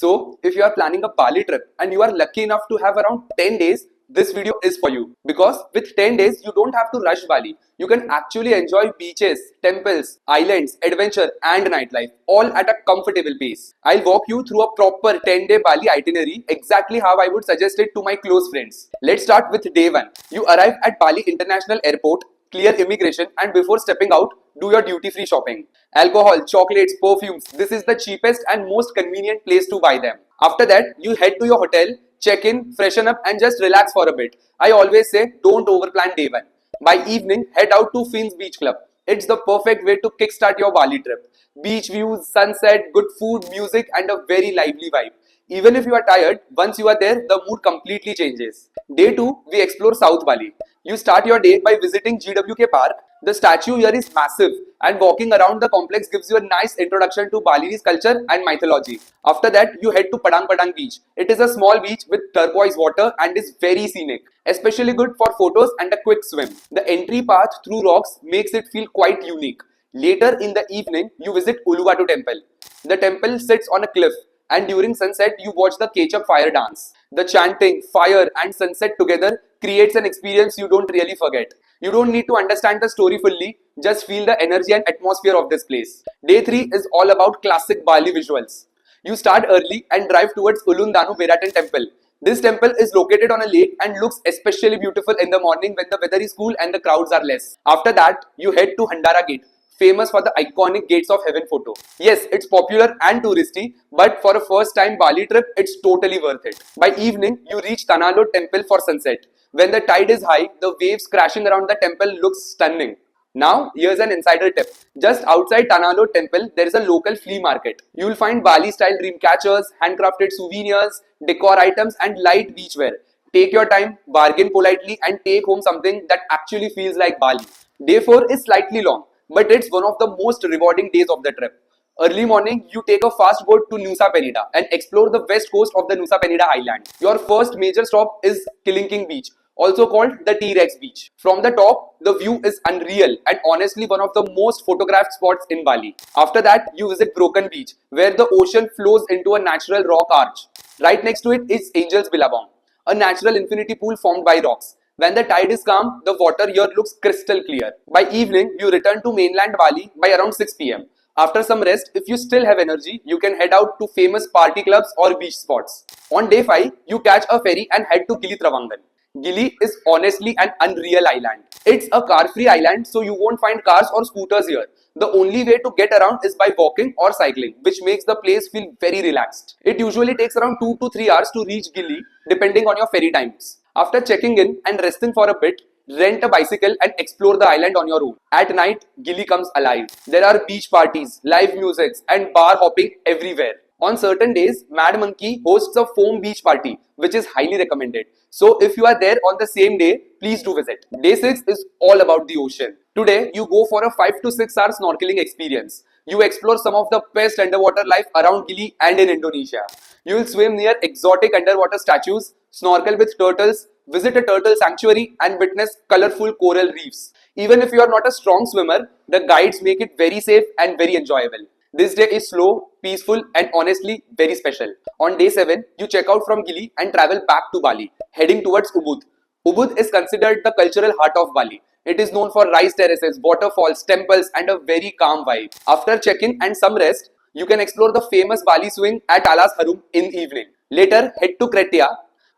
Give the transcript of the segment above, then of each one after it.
So, if you are planning a Bali trip and you are lucky enough to have around 10 days, this video is for you. Because with 10 days, you don't have to rush Bali. You can actually enjoy beaches, temples, islands, adventure, and nightlife all at a comfortable pace. I'll walk you through a proper 10-day Bali itinerary, exactly how I would suggest it to my close friends. Let's start with day 1. You arrive at Bali International Airport, clear immigration, and before stepping out, do your duty-free shopping. Alcohol, chocolates, perfumes, this is the cheapest and most convenient place to buy them. After that, you head to your hotel, check in, freshen up, and just relax for a bit. I always say don't overplan day 1. By evening, head out to Finn's Beach Club. It's the perfect way to kickstart your Bali trip. Beach views, sunset, good food, music, and a very lively vibe. Even if you are tired, once you are there, the mood completely changes. Day 2, we explore South Bali. You start your day by visiting GWK Park. The statue here is massive, and walking around the complex gives you a nice introduction to Balinese culture and mythology. After that, you head to Padang Padang Beach. It is a small beach with turquoise water and is very scenic, especially good for photos and a quick swim. The entry path through rocks makes it feel quite unique. Later in the evening, you visit Uluwatu Temple. The temple sits on a cliff, and during sunset, you watch the Kechap fire dance. The chanting, fire, and sunset together creates an experience you don't really forget. You don't need to understand the story fully, just feel the energy and atmosphere of this place. Day 3 is all about classic Bali visuals. You start early and drive towards Ulundanu Beratan Temple. This temple is located on a lake and looks especially beautiful in the morning when the weather is cool and the crowds are less. After that, you head to Handara Gate, famous for the iconic Gates of Heaven photo. Yes, it's popular and touristy, but for a first time Bali trip, it's totally worth it. By evening, you reach Tanah Lot Temple for sunset. When the tide is high, the waves crashing around the temple looks stunning. Now, here's an insider tip. Just outside Tanah Lot Temple, there is a local flea market. You'll find Bali-style dream catchers, handcrafted souvenirs, decor items, and light beachwear. Take your time, bargain politely, and take home something that actually feels like Bali. Day 4 is slightly long, but it's one of the most rewarding days of the trip. Early morning, you take a fast boat to Nusa Penida and explore the west coast of the Nusa Penida Island. Your first major stop is Killing Beach, also called the T-Rex Beach. From the top, the view is unreal and honestly one of the most photographed spots in Bali. After that, you visit Broken Beach, where the ocean flows into a natural rock arch. Right next to it is Angel's Billabong, a natural infinity pool formed by rocks. When the tide is calm, the water here looks crystal clear. By evening, you return to mainland Bali by around 6 pm. After some rest, if you still have energy, you can head out to famous party clubs or beach spots. On day 5, you catch a ferry and head to Gili Travangan. Gili is honestly an unreal island. It's a car-free island, so you won't find cars or scooters here. The only way to get around is by walking or cycling, which makes the place feel very relaxed. It usually takes around 2 to 3 hours to reach Gili, depending on your ferry times. After checking in and resting for a bit, rent a bicycle and explore the island on your own. At night, Gili comes alive. There are beach parties, live music, and bar hopping everywhere. On certain days, Mad Monkey hosts a foam beach party, which is highly recommended. So if you are there on the same day, please do visit. Day 6 is all about the ocean. Today, you go for a 5 to 6 hour snorkeling experience. You explore some of the best underwater life around Gili and in Indonesia. You will swim near exotic underwater statues, snorkel with turtles, visit a turtle sanctuary, and witness colorful coral reefs. Even if you are not a strong swimmer, the guides make it very safe and very enjoyable. This day is slow, peaceful, and honestly very special. On day 7, you check out from Gili and travel back to Bali, heading towards Ubud. Ubud is considered the cultural heart of Bali. It is known for rice terraces, waterfalls, temples, and a very calm vibe. After check-in and some rest, you can explore the famous Bali swing at Alas Harum in evening. Later, head to Kretia,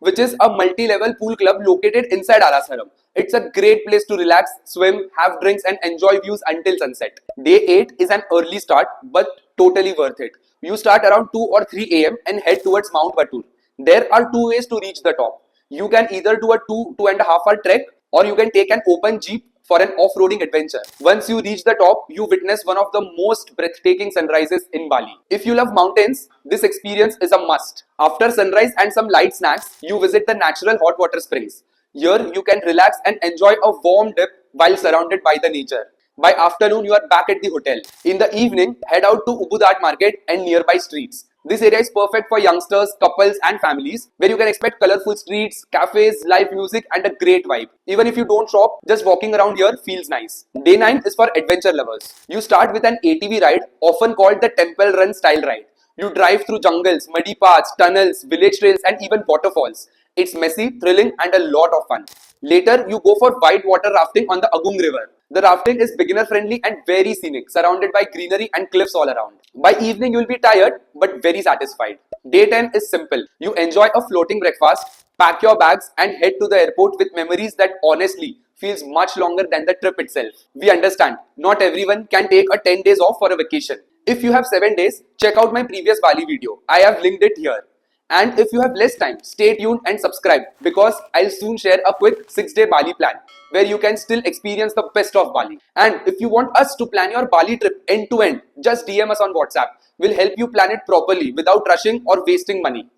which is a multi-level pool club located inside Alas Harum. It's a great place to relax, swim, have drinks, and enjoy views until sunset. Day 8 is an early start, but totally worth it. You start around 2 or 3 am and head towards Mount Batur. There are two ways to reach the top. You can either do a 2.5 hour trek, or you can take an open jeep for an off-roading adventure. Once you reach the top, you witness one of the most breathtaking sunrises in Bali. If you love mountains, this experience is a must. After sunrise and some light snacks, you visit the natural hot water springs. Here, you can relax and enjoy a warm dip while surrounded by the nature. By afternoon, you are back at the hotel. In the evening, head out to Ubud Art Market and nearby streets. This area is perfect for youngsters, couples, and families, where you can expect colorful streets, cafes, live music, and a great vibe. Even if you don't shop, just walking around here feels nice. Day 9 is for adventure lovers. You start with an ATV ride, often called the Temple Run style ride. You drive through jungles, muddy paths, tunnels, village trails, and even waterfalls. It's messy, thrilling, and a lot of fun. Later, you go for whitewater rafting on the Agung River. The rafting is beginner friendly and very scenic, surrounded by greenery and cliffs all around. By evening, you'll be tired but very satisfied. Day 10 is simple. You enjoy a floating breakfast, pack your bags, and head to the airport with memories that honestly feels much longer than the trip itself. We understand not everyone can take a 10 days off for a vacation. If you have 7 days, check out my previous Bali video. I have linked it here. And if you have less time, stay tuned and subscribe because I'll soon share a quick 6-day Bali plan where you can still experience the best of Bali. And if you want us to plan your Bali trip end to end, just DM us on WhatsApp. We'll help you plan it properly without rushing or wasting money.